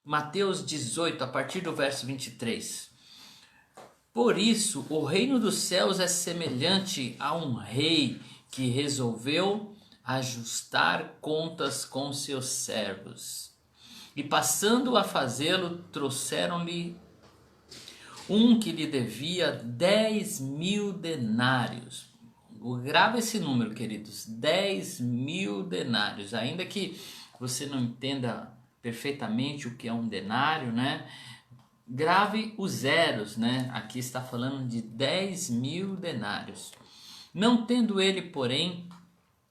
Mateus 18, a partir do verso 23. Por isso, o reino dos céus é semelhante a um rei que resolveu ajustar contas com seus servos. E passando a fazê-lo, trouxeram-lhe um que lhe devia 10.000 denários. Grava esse número, queridos, 10.000 denários. Ainda que você não entenda perfeitamente o que é um denário, né? Grave os zeros, né? Aqui está falando de 10.000 denários. Não tendo ele, porém,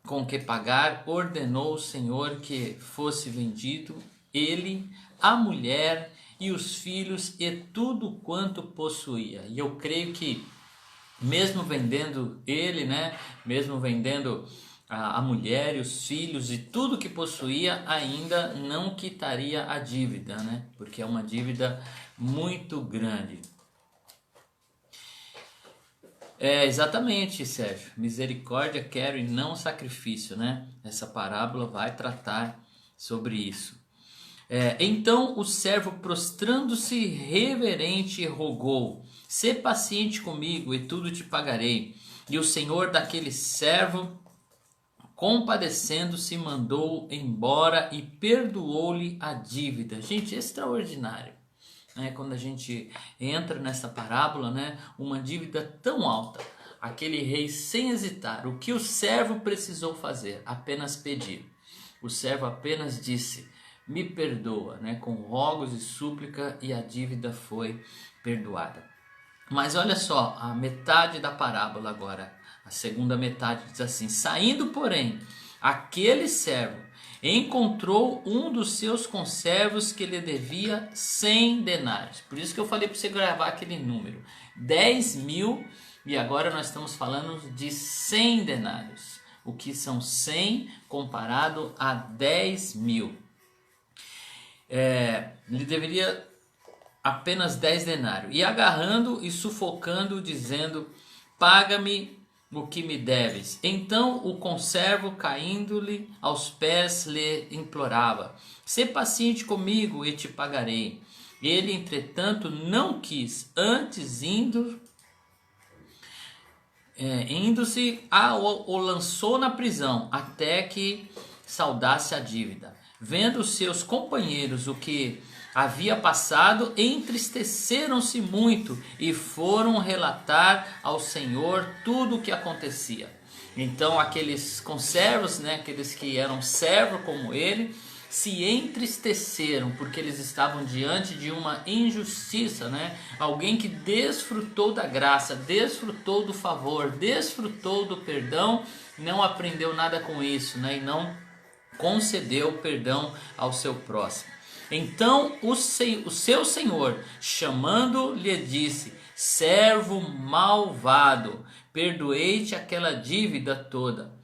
com que pagar, ordenou o Senhor que fosse vendido ele, a mulher e os filhos e tudo quanto possuía. E eu creio que mesmo vendendo ele, né? Mesmo vendendo a mulher e os filhos e tudo que possuía, ainda não quitaria a dívida, né? Porque é uma dívida muito grande. Exatamente, Sérgio. Misericórdia quero e não sacrifício, né? Essa parábola vai tratar sobre isso. Então o servo, prostrando-se reverente, rogou: sê paciente comigo e tudo te pagarei. E o senhor daquele servo, compadecendo-se, mandou embora e perdoou-lhe a dívida. Gente, extraordinário, né? Quando a gente entra nessa parábola, né? Uma dívida tão alta, aquele rei, sem hesitar, o que o servo precisou fazer? Apenas pedir. O servo apenas disse: me perdoa, né? Com rogos e súplica, e a dívida foi perdoada. Mas olha só, a metade da parábola agora, a segunda metade diz assim: saindo, porém, aquele servo encontrou um dos seus conservos que lhe devia 100 denários. Por isso que eu falei para você gravar aquele número, 10.000, e agora nós estamos falando de 100 denários. O que são 100 comparado a 10.000? Lhe deveria apenas 10 denários. E agarrando e sufocando, dizendo: paga-me o que me deves. Então o conservo, caindo-lhe aos pés, lhe implorava: sê paciente comigo e te pagarei. Ele, entretanto, não quis, antes indo-se, o lançou na prisão, até que saldasse a dívida. Vendo os seus companheiros o que havia passado, entristeceram-se muito e foram relatar ao Senhor tudo o que acontecia. Então aqueles conservos, né, aqueles que eram servos como ele, se entristeceram porque eles estavam diante de uma injustiça, né? Alguém que desfrutou da graça, desfrutou do favor, desfrutou do perdão, não aprendeu nada com isso, né? E não concedeu perdão ao seu próximo. Então o seu senhor, chamando, lhe disse: servo malvado, perdoei-te aquela dívida toda,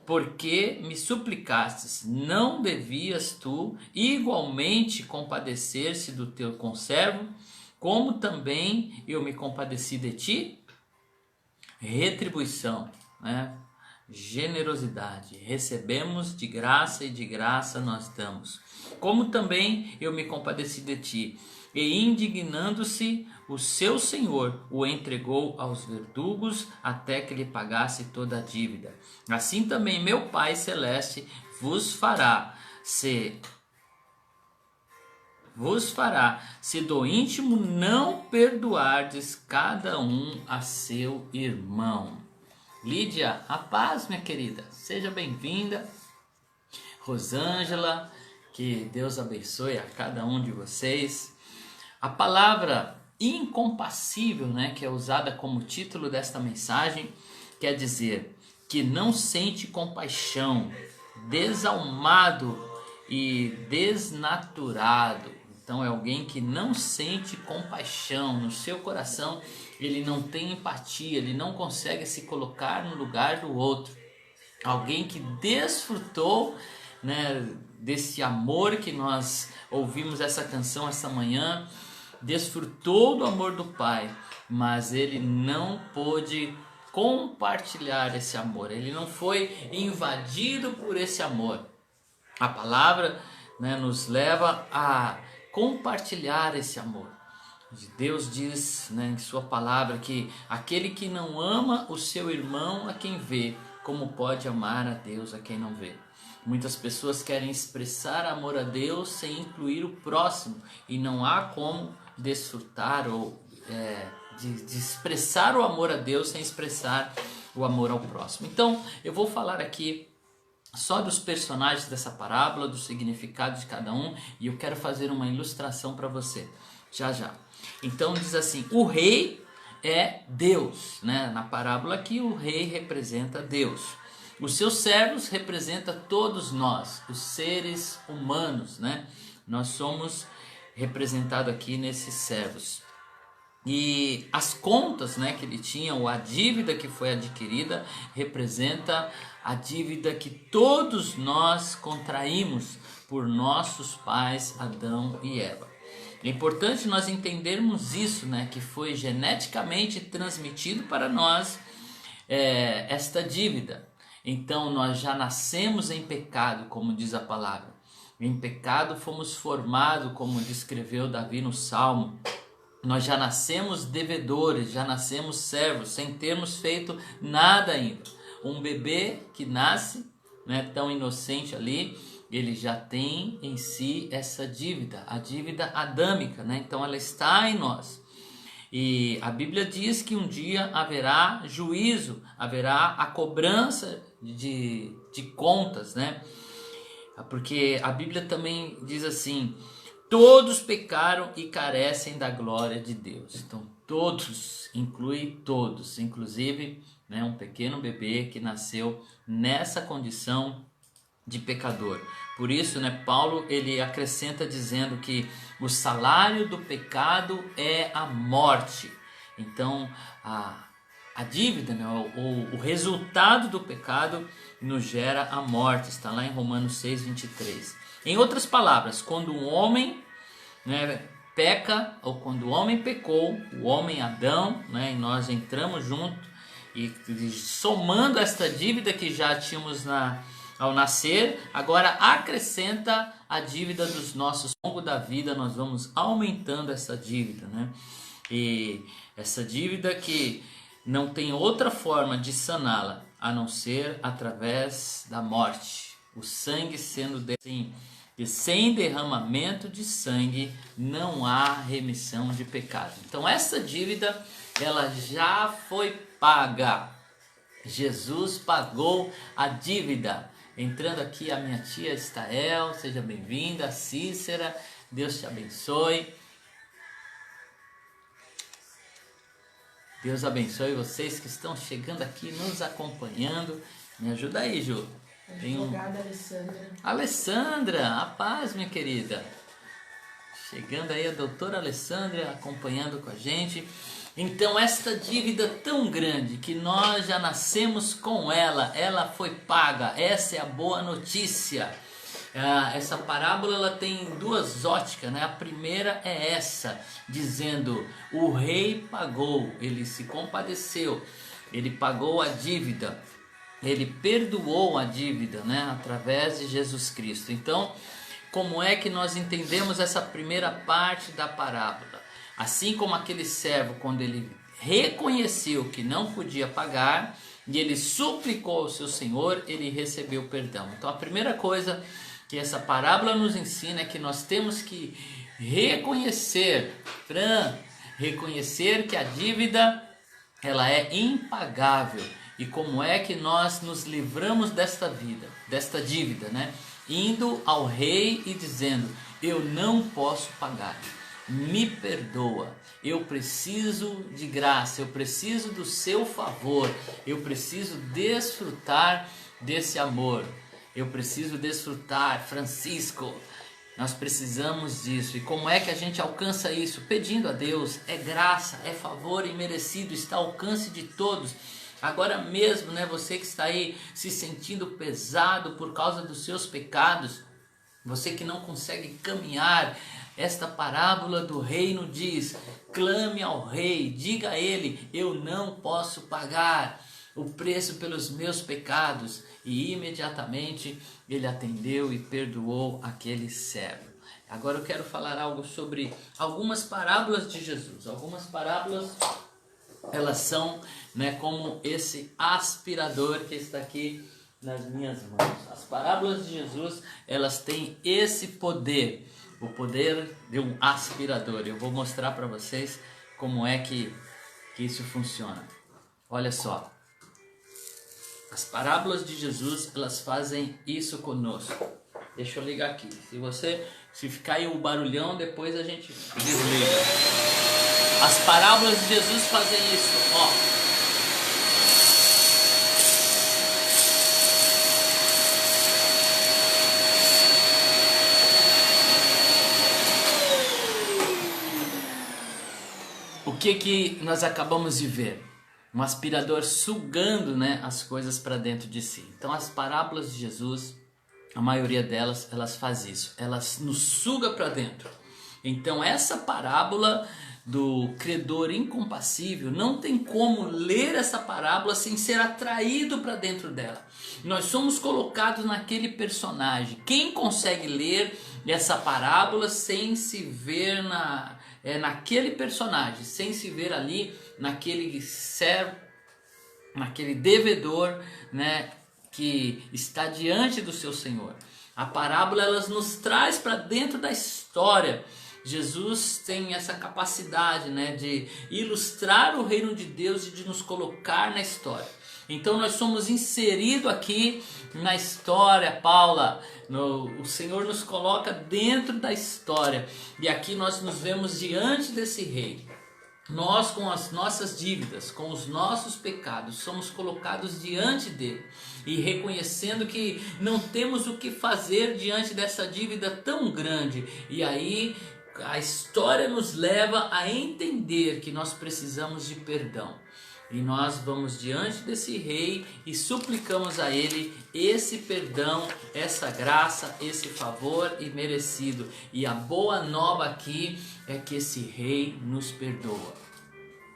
porque me suplicastes. Não devias tu igualmente compadecer-se do teu conservo, como também eu me compadeci de ti? Retribuição, né? Generosidade, recebemos de graça e de graça nós damos. Como também eu me compadeci de ti. E indignando-se, o seu senhor o entregou aos verdugos até que lhe pagasse toda a dívida. Assim também meu Pai Celeste vos fará, se do íntimo não perdoardes cada um a seu irmão. Lídia, a paz, minha querida, seja bem-vinda. Rosângela, que Deus abençoe a cada um de vocês. A palavra incompassível, né, que é usada como título desta mensagem, quer dizer que não sente compaixão, desalmado e desnaturado. Então é alguém que não sente compaixão no seu coração, ele não tem empatia, ele não consegue se colocar no lugar do outro. Alguém que desfrutou, né, desse amor que nós ouvimos essa canção essa manhã, desfrutou do amor do Pai, mas ele não pôde compartilhar esse amor, ele não foi invadido por esse amor. A palavra, né, nos leva a compartilhar esse amor. Deus diz, né, em sua palavra que aquele que não ama o seu irmão a quem vê, como pode amar a Deus a quem não vê? Muitas pessoas querem expressar amor a Deus sem incluir o próximo, e não há como desfrutar ou de expressar o amor a Deus sem expressar o amor ao próximo. Então eu vou falar aqui só dos personagens dessa parábola, do significado de cada um, e eu quero fazer uma ilustração para você já. Então diz assim: o rei é Deus, né? Na parábola aqui o rei representa Deus. Os seus servos representam todos nós, os seres humanos, né? Nós somos representados aqui nesses servos. E as contas, né, que ele tinha, ou a dívida que foi adquirida, representa a dívida que todos nós contraímos por nossos pais Adão e Eva. É importante nós entendermos isso, né, que foi geneticamente transmitido para nós esta dívida. Então nós já nascemos em pecado, como diz a palavra. Em pecado fomos formados, como descreveu Davi no Salmo. Nós já nascemos devedores, já nascemos servos, sem termos feito nada ainda. Um bebê que nasce, né, tão inocente ali, ele já tem em si essa dívida, a dívida adâmica, né? Então ela está em nós. E a Bíblia diz que um dia haverá juízo, haverá a cobrança de contas, né? Porque a Bíblia também diz assim: todos pecaram e carecem da glória de Deus. Então todos, inclui todos, inclusive, né, um pequeno bebê que nasceu nessa condição de pecador. Por isso, né, Paulo ele acrescenta dizendo que o salário do pecado é a morte. Então a dívida, né, o resultado do pecado nos gera a morte. Está lá em Romanos 6:23. Em outras palavras, quando um homem, né, peca, ou quando o homem pecou, o homem Adão, né, e nós entramos junto, e somando esta dívida que já tínhamos ao nascer, agora acrescenta a dívida dos nossos. Ao longo da vida nós vamos aumentando essa dívida, né? E essa dívida que não tem outra forma de saná-la a não ser através da morte. O sangue sendo assim, e sem derramamento de sangue não há remissão de pecado. Então essa dívida ela já foi paga. Jesus pagou a dívida. Entrando aqui a minha tia Estael, seja bem-vinda. Cícera, Deus te abençoe. Deus abençoe vocês que estão chegando aqui, nos acompanhando. Me ajuda aí, Ju. Advogada Alessandra. Alessandra, a paz, minha querida. Chegando aí a doutora Alessandra acompanhando com a gente. Então esta dívida tão grande que nós já nascemos com ela foi paga. Essa é a boa notícia. Essa parábola ela tem duas óticas, né? A primeira é essa, dizendo: o rei pagou, ele se compadeceu, ele pagou a dívida, ele perdoou a dívida, né? Através de Jesus Cristo. Então, como é que nós entendemos essa primeira parte da parábola? Assim como aquele servo, quando ele reconheceu que não podia pagar e ele suplicou ao seu senhor, ele recebeu perdão. Então a primeira coisa que essa parábola nos ensina é que nós temos que reconhecer que a dívida ela é impagável. E como é que nós nos livramos desta dívida, né? Indo ao rei e dizendo: eu não posso pagar, me perdoa, eu preciso de graça, eu preciso do seu favor, eu preciso desfrutar desse amor, eu preciso desfrutar, Francisco, nós precisamos disso. E como é que a gente alcança isso? Pedindo a Deus. É graça, é favor imerecido, está ao alcance de todos. Agora mesmo, né, você que está aí se sentindo pesado por causa dos seus pecados, você que não consegue caminhar, esta parábola do reino diz: clame ao rei, diga a ele: eu não posso pagar o preço pelos meus pecados. E imediatamente ele atendeu e perdoou aquele servo. Agora eu quero falar algo sobre algumas parábolas de Jesus. Algumas parábolas, elas são, né, como esse aspirador que está aqui nas minhas mãos. As parábolas de Jesus, elas têm esse poder, o poder de um aspirador. Eu vou mostrar para vocês como é que isso funciona. Olha só, as parábolas de Jesus, elas fazem isso conosco. Deixa eu ligar aqui. Se ficar aí o barulhão, depois a gente desliga. As parábolas de Jesus fazem isso, ó. O que nós acabamos de ver? Um aspirador sugando, né, as coisas para dentro de si. Então as parábolas de Jesus, a maioria delas, elas fazem isso. Elas nos sugam para dentro. Então essa parábola do credor incompassível, não tem como ler essa parábola sem ser atraído para dentro dela. Nós somos colocados naquele personagem. Quem consegue ler essa parábola sem se ver naquele personagem, sem se ver ali naquele servo, naquele devedor, né, que está diante do seu Senhor. A parábola, ela nos traz para dentro da história. Jesus tem essa capacidade, né, de ilustrar o reino de Deus e de nos colocar na história. Então nós somos inseridos aqui na história, Paula. O Senhor nos coloca dentro da história. E aqui nós nos vemos diante desse rei. Nós, com as nossas dívidas, com os nossos pecados, somos colocados diante dele. E reconhecendo que não temos o que fazer diante dessa dívida tão grande. E aí a história nos leva a entender que nós precisamos de perdão. E nós vamos diante desse rei e suplicamos a ele esse perdão, essa graça, esse favor imerecido. E a boa nova aqui é que esse rei nos perdoa.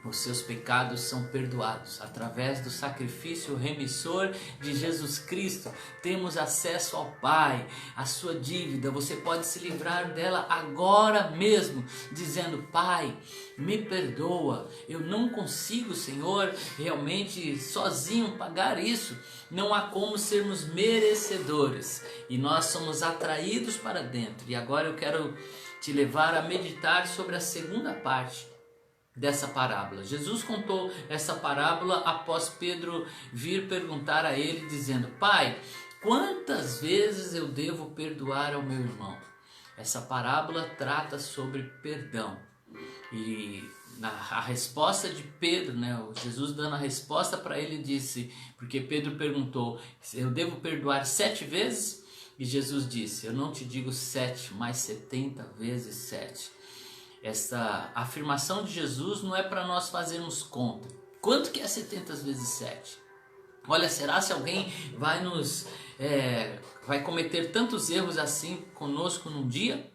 Os seus pecados são perdoados. Através do sacrifício remissor de Jesus Cristo, temos acesso ao Pai. A sua dívida, você pode se livrar dela agora mesmo, dizendo: Pai, me perdoa. Eu não consigo, Senhor, realmente sozinho pagar isso. Não há como sermos merecedores. E nós somos atraídos para dentro. E agora eu quero te levar a meditar sobre a segunda parte dessa parábola. Jesus contou essa parábola após Pedro vir perguntar a ele, dizendo: Pai, quantas vezes eu devo perdoar ao meu irmão? Essa parábola trata sobre perdão. E a resposta de Pedro, né, Jesus dando a resposta para ele, disse, porque Pedro perguntou: eu devo perdoar 7 vezes? E Jesus disse: eu não te digo 7, mas 70 vezes 7. Essa afirmação de Jesus não é para nós fazermos conta. Quanto que é 70 vezes 7? Olha, será se alguém vai cometer tantos erros assim conosco num dia?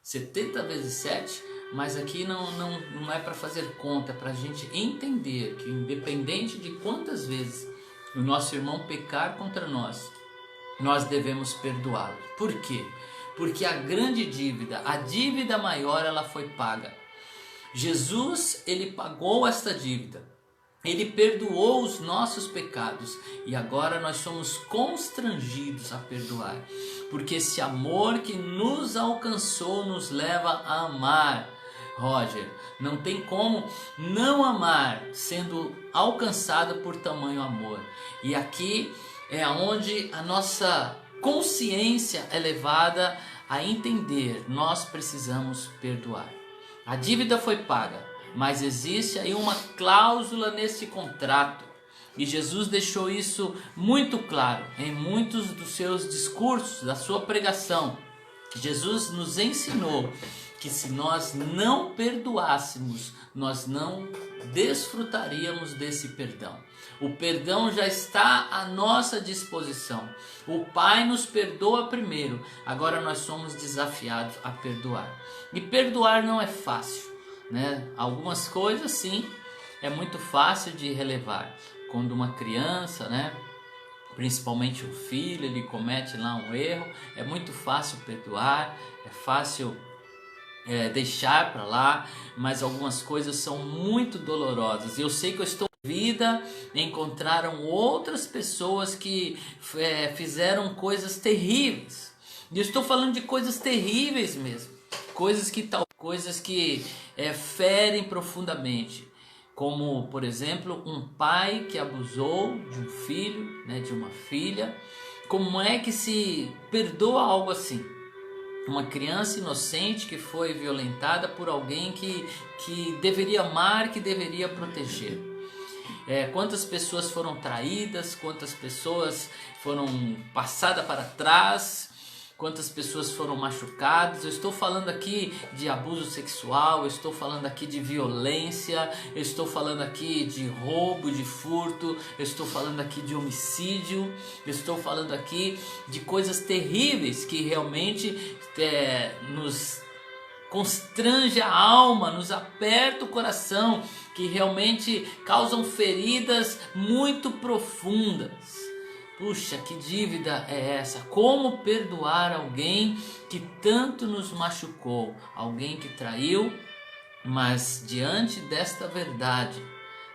70 vezes 7? Mas aqui não é para fazer conta, é para a gente entender que independente de quantas vezes o nosso irmão pecar contra nós, nós devemos perdoá-lo. Por quê? Porque a grande dívida, a dívida maior, ela foi paga. Jesus, ele pagou esta dívida. Ele perdoou os nossos pecados. E agora nós somos constrangidos a perdoar. Porque esse amor que nos alcançou nos leva a amar. Roger, não tem como não amar sendo alcançado por tamanho amor. E aqui é onde a nossa consciência é levada a entender: nós precisamos perdoar. A dívida foi paga, mas existe aí uma cláusula nesse contrato. E Jesus deixou isso muito claro em muitos dos seus discursos, da sua pregação. Jesus nos ensinou que se nós não perdoássemos, nós não desfrutaríamos desse perdão. O perdão já está à nossa disposição. O Pai nos perdoa primeiro, agora nós somos desafiados a perdoar. E perdoar não é fácil, né? Algumas coisas sim, é muito fácil de relevar. Quando uma criança, né, principalmente o filho, ele comete lá um erro, é muito fácil perdoar, é fácil deixar para lá, mas algumas coisas são muito dolorosas. Eu sei que eu estou na vida, encontraram outras pessoas que fizeram coisas terríveis. E eu estou falando de coisas terríveis mesmo, coisas que ferem profundamente. Como, por exemplo, um pai que abusou de um filho, né, de uma filha. Como é que se perdoa algo assim? Uma criança inocente que foi violentada por alguém que deveria amar, que deveria proteger. Quantas pessoas foram traídas, quantas pessoas foram passadas para trás, quantas pessoas foram machucadas. Eu estou falando aqui de abuso sexual, eu estou falando aqui de violência, eu estou falando aqui de roubo, de furto, eu estou falando aqui de homicídio, eu estou falando aqui de coisas terríveis que realmente nos constrange a alma, nos aperta o coração, que realmente causam feridas muito profundas. Puxa, que dívida é essa? Como perdoar alguém que tanto nos machucou? Alguém que traiu, mas diante desta verdade,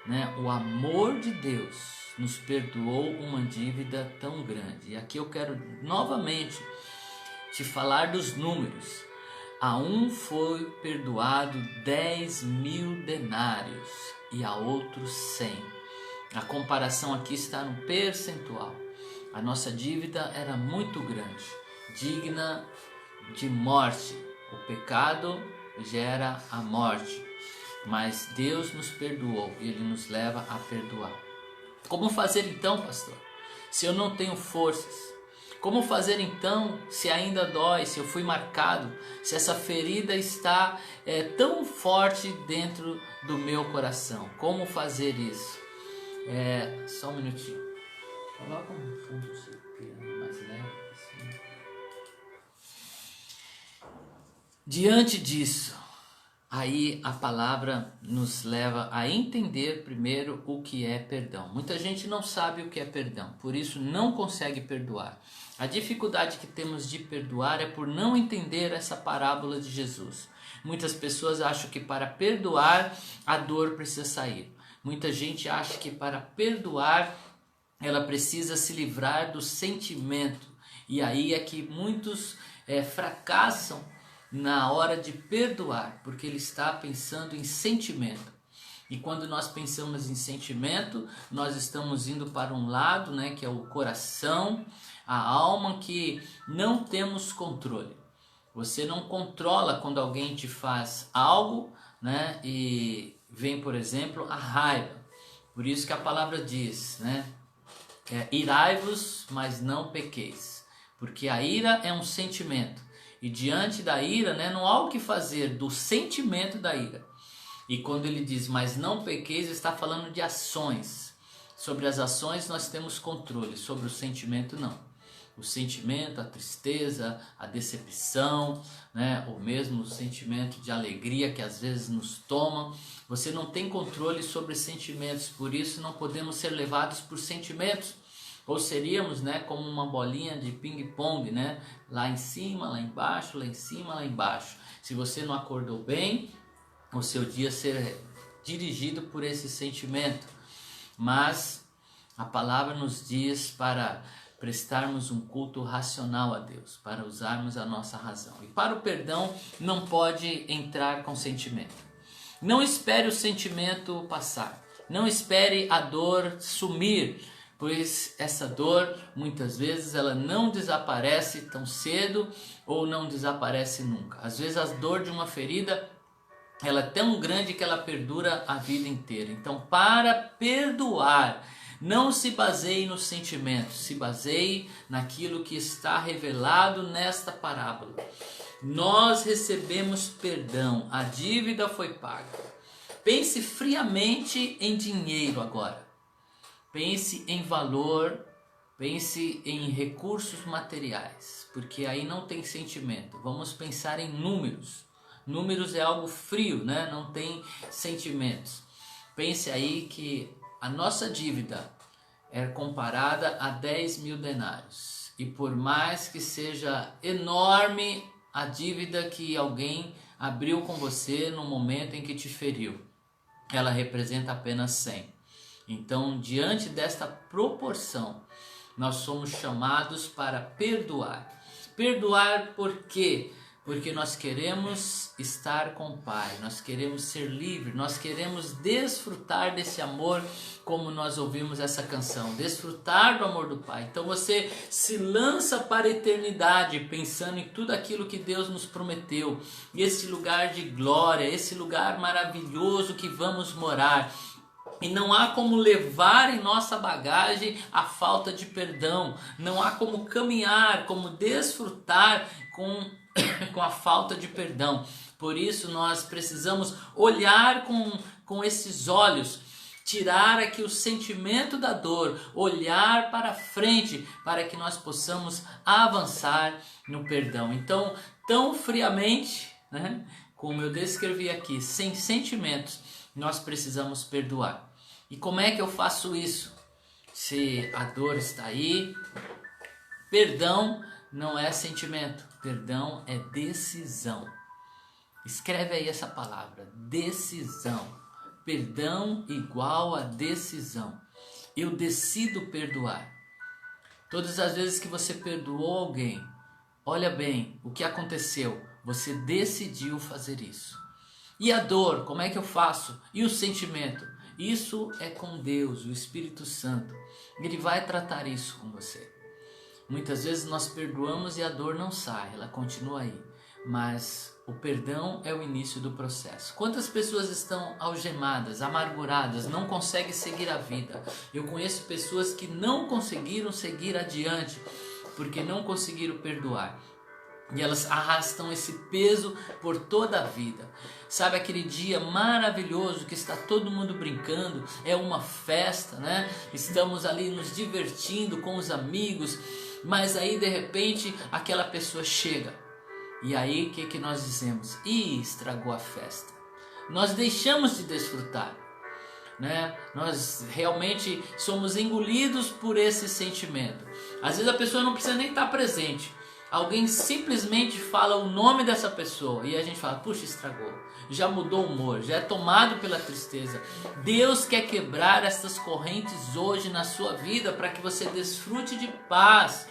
né, o amor de Deus nos perdoou uma dívida tão grande. E aqui eu quero novamente te falar dos números. A um foi perdoado 10.000 denários e a outro 100. A comparação aqui está no percentual. A nossa dívida era muito grande, digna de morte. O pecado gera a morte, mas Deus nos perdoou e Ele nos leva a perdoar. Como fazer então, pastor, se eu não tenho forças? Como fazer então se ainda dói, se eu fui marcado, se essa ferida está tão forte dentro do meu coração? Como fazer isso? Só um minutinho. Coloca um fundo piano mais leve assim. Diante disso, aí a palavra nos leva a entender primeiro o que é perdão. Muita gente não sabe o que é perdão, por isso não consegue perdoar. A dificuldade que temos de perdoar é por não entender essa parábola de Jesus. Muitas pessoas acham que para perdoar a dor precisa sair. Muita gente acha que para perdoar ela precisa se livrar do sentimento. E aí é que muitos fracassam na hora de perdoar, porque ele está pensando em sentimento. E quando nós pensamos em sentimento, nós estamos indo para um lado, né, que é o coração, a alma, que não temos controle. Você não controla quando alguém te faz algo, né, e vem, por exemplo, a raiva. Por isso que a palavra diz, né, irai-vos, mas não pequeis. Porque a ira é um sentimento. E diante da ira, né, não há o que fazer do sentimento da ira. E quando ele diz, mas não pequeis, está falando de ações. Sobre as ações nós temos controle, sobre o sentimento não. O sentimento, a tristeza, a decepção, né, ou mesmo o sentimento de alegria que às vezes nos toma. Você não tem controle sobre sentimentos, por isso não podemos ser levados por sentimentos. Ou seríamos, né, como uma bolinha de ping-pong, né, lá em cima, lá embaixo, lá em cima, lá embaixo. Se você não acordou bem, o seu dia ser dirigido por esse sentimento. Mas a palavra nos diz para prestarmos um culto racional a Deus, para usarmos a nossa razão. E para o perdão não pode entrar com sentimento. Não espere o sentimento passar. Não espere a dor sumir, pois essa dor muitas vezes ela não desaparece tão cedo ou não desaparece nunca. Às vezes a dor de uma ferida ela é tão grande que ela perdura a vida inteira. Então, para perdoar, não se baseie nos sentimentos, se baseie naquilo que está revelado nesta parábola. Nós recebemos perdão, a dívida foi paga. Pense friamente em dinheiro agora. Pense em valor, pense em recursos materiais, porque aí não tem sentimento. Vamos pensar em números. Números é algo frio, né? Não tem sentimentos. Pense aí que a nossa dívida é comparada a 10.000 denários. E por mais que seja enorme a dívida que alguém abriu com você no momento em que te feriu, ela representa apenas 100. Então, diante desta proporção, nós somos chamados para perdoar. Perdoar por quê? Porque nós queremos estar com o Pai, nós queremos ser livres, nós queremos desfrutar desse amor, como nós ouvimos essa canção, desfrutar do amor do Pai. Então você se lança para a eternidade, pensando em tudo aquilo que Deus nos prometeu, esse lugar de glória, esse lugar maravilhoso que vamos morar. E não há como levar em nossa bagagem a falta de perdão, não há como caminhar, como desfrutar com a falta de perdão. Por isso nós precisamos olhar com esses olhos, tirar aqui o sentimento da dor, olhar para frente para que nós possamos avançar no perdão. Então, tão friamente, né, como eu descrevi aqui, sem sentimentos, nós precisamos perdoar. E como é que eu faço isso? Se a dor está aí, perdão não é sentimento, perdão é decisão. Escreve aí essa palavra, decisão. Perdão igual a decisão. Eu decido perdoar. Todas as vezes que você perdoou alguém, olha bem o que aconteceu. Você decidiu fazer isso. E a dor, como é que eu faço? E o sentimento? Isso é com Deus, o Espírito Santo. Ele vai tratar isso com você. Muitas vezes nós perdoamos e a dor não sai, ela continua aí. Mas o perdão é o início do processo. Quantas pessoas estão algemadas, amarguradas, não conseguem seguir a vida? Eu conheço pessoas que não conseguiram seguir adiante porque não conseguiram perdoar. E elas arrastam esse peso por toda a vida. Sabe aquele dia maravilhoso que está todo mundo brincando, é uma festa, né? Estamos ali nos divertindo com os amigos, mas aí de repente aquela pessoa chega. E aí o que nós dizemos? Ih, estragou a festa. Nós deixamos de desfrutar, né? Nós realmente somos engolidos por esse sentimento. Às vezes a pessoa não precisa nem estar presente. Alguém simplesmente fala o nome dessa pessoa e a gente fala, puxa, estragou, já mudou o humor, já é tomado pela tristeza. Deus quer quebrar essas correntes hoje na sua vida para que você desfrute de paz.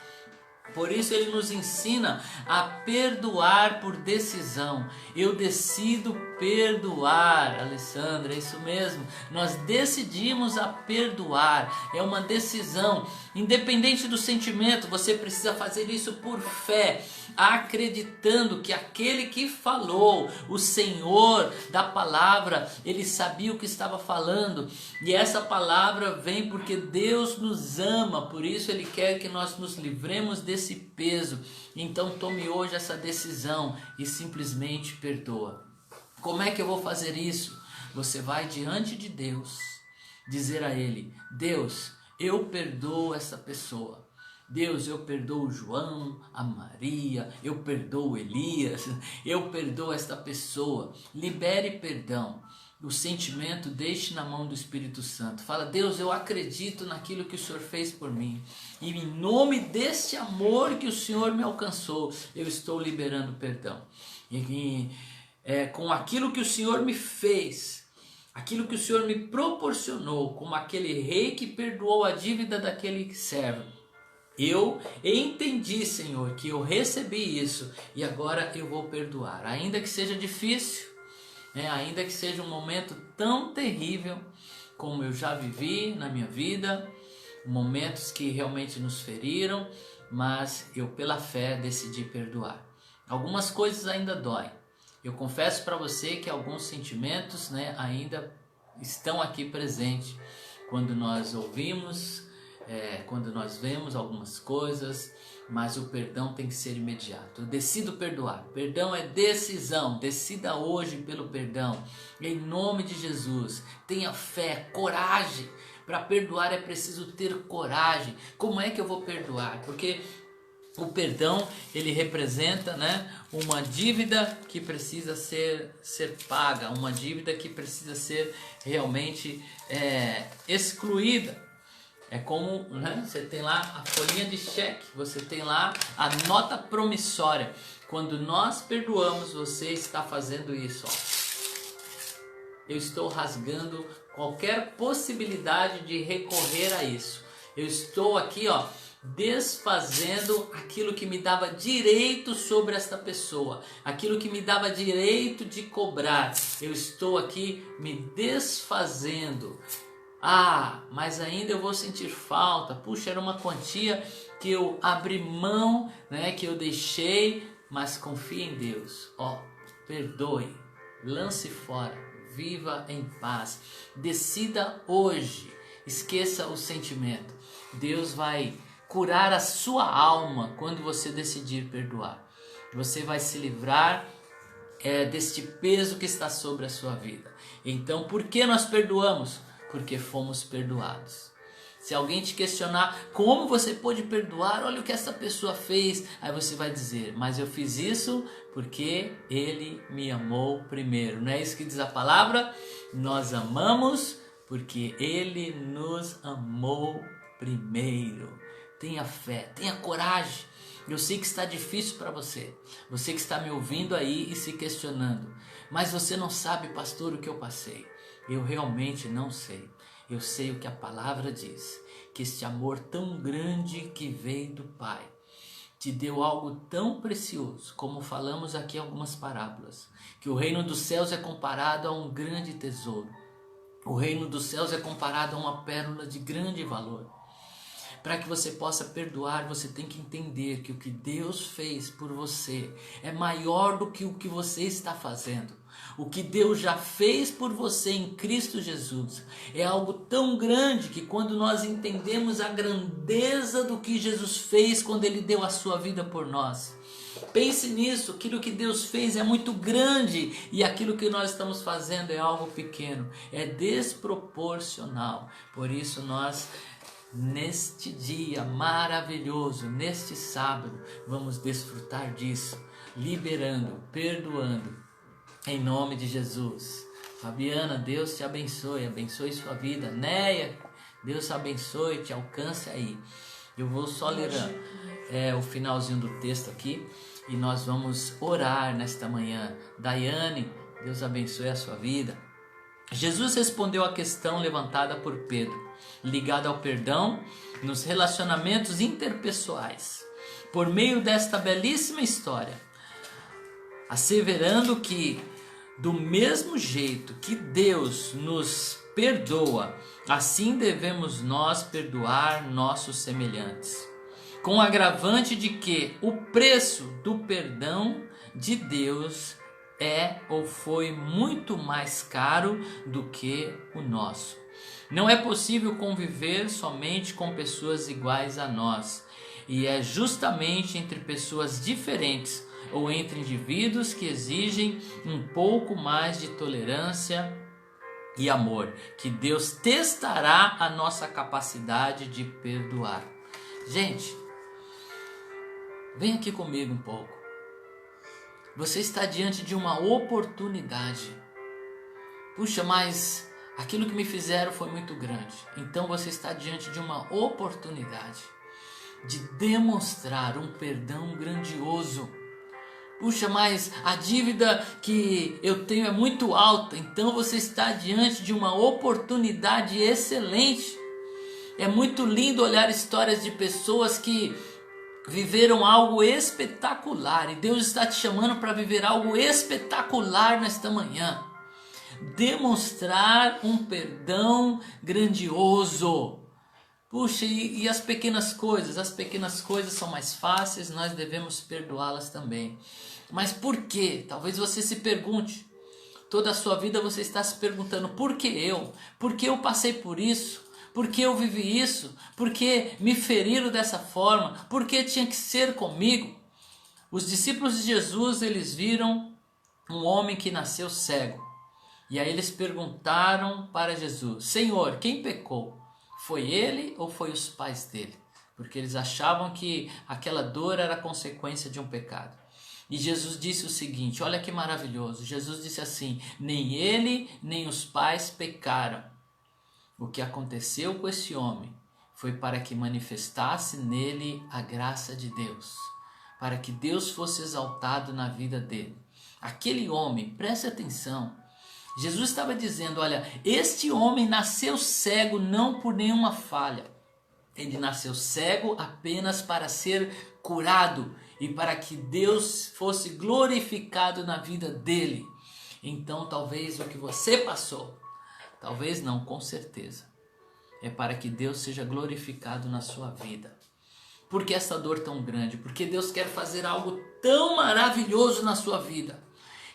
Por isso ele nos ensina a perdoar por decisão. Eu decido perdoar, Alessandra, é isso mesmo. Nós decidimos a perdoar, é uma decisão. Independente do sentimento, você precisa fazer isso por fé, acreditando que aquele que falou, o Senhor da palavra, ele sabia o que estava falando. E essa palavra vem porque Deus nos ama, por isso ele quer que nós nos livremos desse peso. Então tome hoje essa decisão e simplesmente perdoa. Como é que eu vou fazer isso? Você vai diante de Deus, dizer a Ele, Deus, eu perdoo essa pessoa. Deus, eu perdoo o João, a Maria, eu perdoo o Elias, eu perdoo esta pessoa. Libere perdão. O sentimento deixe na mão do Espírito Santo. Fala, Deus, eu acredito naquilo que o Senhor fez por mim. E em nome deste amor que o Senhor me alcançou, eu estou liberando perdão. E com aquilo que o Senhor me fez, aquilo que o Senhor me proporcionou, como aquele rei que perdoou a dívida daquele servo, eu entendi, Senhor, que eu recebi isso e agora eu vou perdoar. Ainda que seja difícil, ainda que seja um momento tão terrível como eu já vivi na minha vida, momentos que realmente nos feriram, mas eu pela fé decidi perdoar. Algumas coisas ainda doem. Eu confesso para você que alguns sentimentos, ainda estão aqui presentes quando nós ouvimos, quando nós vemos algumas coisas, mas o perdão tem que ser imediato. Eu decido perdoar. Perdão é decisão. Decida hoje pelo perdão. Em nome de Jesus. Tenha fé, coragem. Para perdoar é preciso ter coragem. Como é que eu vou perdoar? Porque o perdão, ele representa, uma dívida que precisa ser paga, uma dívida que precisa ser realmente excluída. É como, né? Você tem lá a folhinha de cheque, você tem lá a nota promissória. Quando nós perdoamos, você está fazendo isso, ó. Eu estou rasgando qualquer possibilidade de recorrer a isso. Eu estou aqui, ó, desfazendo aquilo que me dava direito sobre esta pessoa, aquilo que me dava direito de cobrar. Eu estou aqui me desfazendo. Ah, mas ainda eu vou sentir falta. Puxa, era uma quantia que eu abri mão, né, que eu deixei, mas confie em Deus. Ó, perdoe, lance fora, viva em paz. Decida hoje, esqueça o sentimento. Deus vai curar a sua alma quando você decidir perdoar. Você vai se livrar deste peso que está sobre a sua vida. Então, por que nós perdoamos? Porque fomos perdoados. Se alguém te questionar como você pode perdoar, olha o que essa pessoa fez, aí você vai dizer, mas eu fiz isso porque ele me amou primeiro. Não é isso que diz a palavra? Nós amamos porque ele nos amou primeiro. Tenha fé, tenha coragem. Eu sei que está difícil para você. Você que está me ouvindo aí e se questionando. Mas você não sabe, pastor, o que eu passei. Eu realmente não sei. Eu sei o que a palavra diz. Que este amor tão grande que veio do Pai te deu algo tão precioso, como falamos aqui em algumas parábolas. Que o reino dos céus é comparado a um grande tesouro. O reino dos céus é comparado a uma pérola de grande valor. Para que você possa perdoar, você tem que entender que o que Deus fez por você é maior do que o que você está fazendo. O que Deus já fez por você em Cristo Jesus é algo tão grande que quando nós entendemos a grandeza do que Jesus fez quando Ele deu a sua vida por nós. Pense nisso, aquilo que Deus fez é muito grande e aquilo que nós estamos fazendo é algo pequeno, é desproporcional. Por isso nós, neste dia maravilhoso, neste sábado, vamos desfrutar disso, liberando, perdoando, em nome de Jesus. Fabiana, Deus te abençoe, abençoe sua vida. Neia, Deus te abençoe, te alcance aí. Eu vou só ler o finalzinho do texto aqui e nós vamos orar nesta manhã. Daiane, Deus abençoe a sua vida. Jesus respondeu à questão levantada por Pedro, ligada ao perdão nos relacionamentos interpessoais, por meio desta belíssima história, asseverando que do mesmo jeito que Deus nos perdoa, assim devemos nós perdoar nossos semelhantes, com o agravante de que o preço do perdão de Deus é ou foi muito mais caro do que o nosso. Não é possível conviver somente com pessoas iguais a nós, e é justamente entre pessoas diferentes ou entre indivíduos que exigem um pouco mais de tolerância e amor que Deus testará a nossa capacidade de perdoar. Gente, vem aqui comigo um pouco. Você está diante de uma oportunidade. Puxa, mas aquilo que me fizeram foi muito grande. Então você está diante de uma oportunidade de demonstrar um perdão grandioso. Puxa, mas a dívida que eu tenho é muito alta. Então você está diante de uma oportunidade excelente. É muito lindo olhar histórias de pessoas que viveram algo espetacular. E Deus está te chamando para viver algo espetacular nesta manhã. Demonstrar um perdão grandioso. Puxa, e as pequenas coisas? As pequenas coisas são mais fáceis, nós devemos perdoá-las também. Mas por quê? Talvez você se pergunte. Toda a sua vida você está se perguntando, por que eu? Por que eu passei por isso? Por que eu vivi isso? Por que me feriram dessa forma? Por que tinha que ser comigo? Os discípulos de Jesus, eles viram um homem que nasceu cego. E aí eles perguntaram para Jesus, Senhor, quem pecou? Foi ele ou foi os pais dele? Porque eles achavam que aquela dor era consequência de um pecado. E Jesus disse o seguinte, olha que maravilhoso. Jesus disse assim, nem ele nem os pais pecaram. O que aconteceu com esse homem foi para que manifestasse nele a graça de Deus, para que Deus fosse exaltado na vida dele. Aquele homem, preste atenção, Jesus estava dizendo, olha, este homem nasceu cego não por nenhuma falha. Ele nasceu cego apenas para ser curado e para que Deus fosse glorificado na vida dele. Então talvez o que você passou, talvez não, com certeza, é para que Deus seja glorificado na sua vida. Por que essa dor tão grande? Porque Deus quer fazer algo tão maravilhoso na sua vida,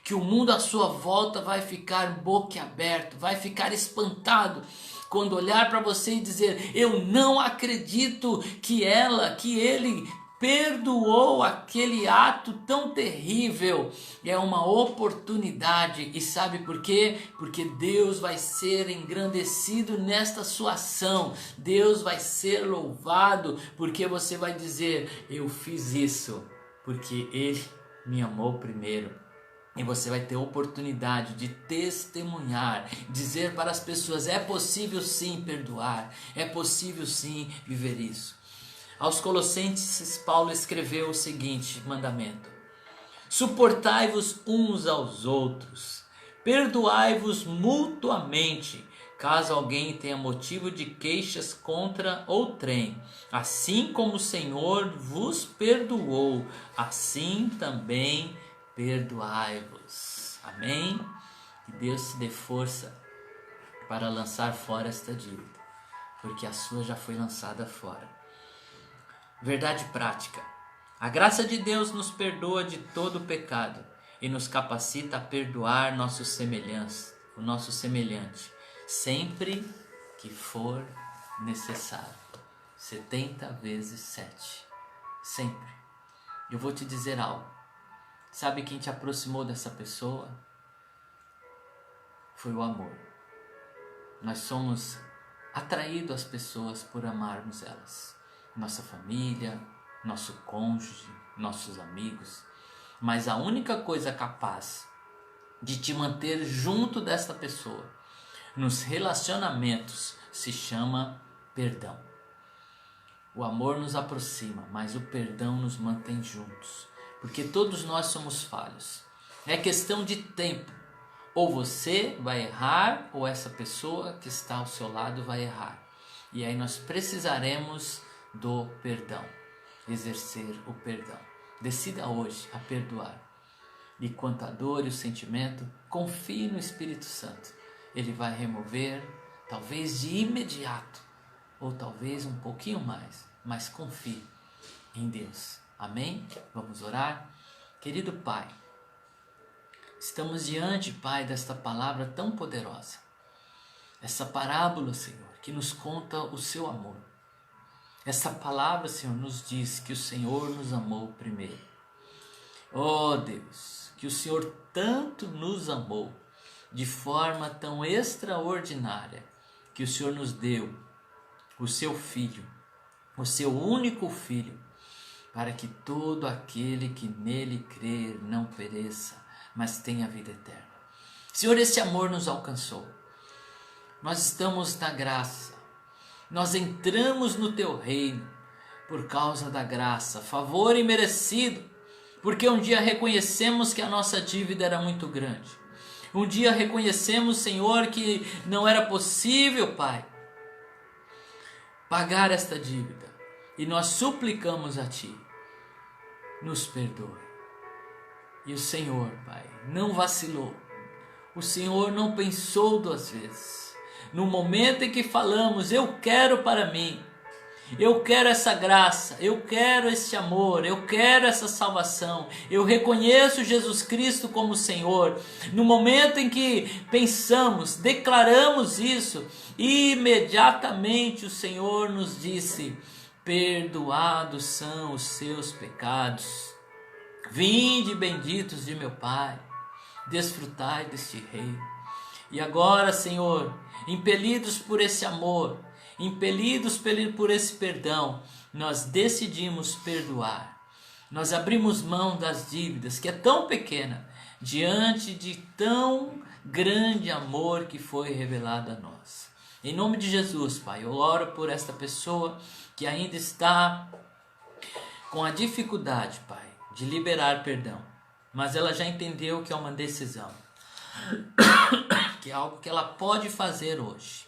que o mundo à sua volta vai ficar boquiaberto, vai ficar espantado quando olhar para você e dizer, eu não acredito que ele perdoou aquele ato tão terrível. É uma oportunidade. E sabe por quê? Porque Deus vai ser engrandecido nesta sua ação. Deus vai ser louvado, porque você vai dizer, eu fiz isso porque Ele me amou primeiro. E você vai ter oportunidade de testemunhar, dizer para as pessoas, é possível sim perdoar, é possível sim viver isso. Aos Colossenses, Paulo escreveu o seguinte mandamento: suportai-vos uns aos outros, perdoai-vos mutuamente, caso alguém tenha motivo de queixas contra outrem. Assim como o Senhor vos perdoou, assim também perdoai-vos. Amém? Que Deus te dê força para lançar fora esta dívida, porque a sua já foi lançada fora. Verdade prática. A graça de Deus nos perdoa de todo o pecado e nos capacita a perdoar nossos semelhantes, o nosso semelhante, sempre que for necessário. 70 vezes 7. Sempre. Eu vou te dizer algo. Sabe quem te aproximou dessa pessoa? Foi o amor. Nós somos atraídos às pessoas por amarmos elas. Nossa família, nosso cônjuge, nossos amigos. Mas a única coisa capaz de te manter junto dessa pessoa, nos relacionamentos, se chama perdão. O amor nos aproxima, mas o perdão nos mantém juntos. Porque todos nós somos falhos. É questão de tempo. Ou você vai errar, ou essa pessoa que está ao seu lado vai errar. E aí nós precisaremos do perdão. Exercer o perdão. Decida hoje a perdoar. E quanto à dor e o sentimento, confie no Espírito Santo. Ele vai remover, talvez de imediato, ou talvez um pouquinho mais. Mas confie em Deus. Amém? Vamos orar? Querido Pai, estamos diante, Pai, desta palavra tão poderosa. Essa parábola, Senhor, que nos conta o seu amor. Essa palavra, Senhor, nos diz que o Senhor nos amou primeiro. Oh Deus, que o Senhor tanto nos amou, de forma tão extraordinária, que o Senhor nos deu o seu Filho, o seu único Filho, para que todo aquele que nele crer não pereça, mas tenha vida eterna. Senhor, esse amor nos alcançou. Nós estamos na graça. Nós entramos no teu reino por causa da graça, favor imerecido, porque um dia reconhecemos que a nossa dívida era muito grande. Um dia reconhecemos, Senhor, que não era possível, Pai, pagar esta dívida. E nós suplicamos a Ti, nos perdoe. E o Senhor, Pai, não vacilou. O Senhor não pensou duas vezes. No momento em que falamos, eu quero para mim, eu quero essa graça, eu quero esse amor, eu quero essa salvação, eu reconheço Jesus Cristo como Senhor. No momento em que pensamos, declaramos isso, imediatamente o Senhor nos disse: perdoados são os seus pecados. Vinde, benditos de meu Pai, desfrutai deste reino. E agora, Senhor, impelidos por esse amor, impelidos por esse perdão, nós decidimos perdoar. Nós abrimos mão das dívidas, que é tão pequena, diante de tão grande amor que foi revelado a nós. Em nome de Jesus, Pai, eu oro por esta pessoa que ainda está com a dificuldade, Pai, de liberar perdão. Mas ela já entendeu que é uma decisão, que é algo que ela pode fazer hoje.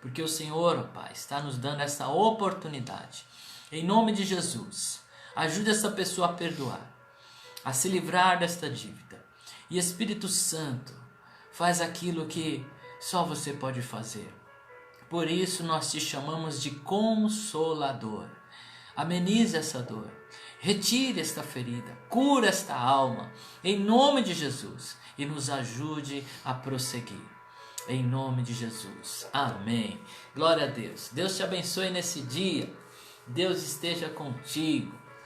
Porque o Senhor, ó Pai, está nos dando essa oportunidade. Em nome de Jesus, ajude essa pessoa a perdoar, a se livrar desta dívida. E Espírito Santo, faz aquilo que só você pode fazer. Por isso nós te chamamos de Consolador. Amenize essa dor, retire esta ferida, cura esta alma, em nome de Jesus, e nos ajude a prosseguir. Em nome de Jesus. Amém. Glória a Deus. Deus te abençoe nesse dia. Deus esteja contigo.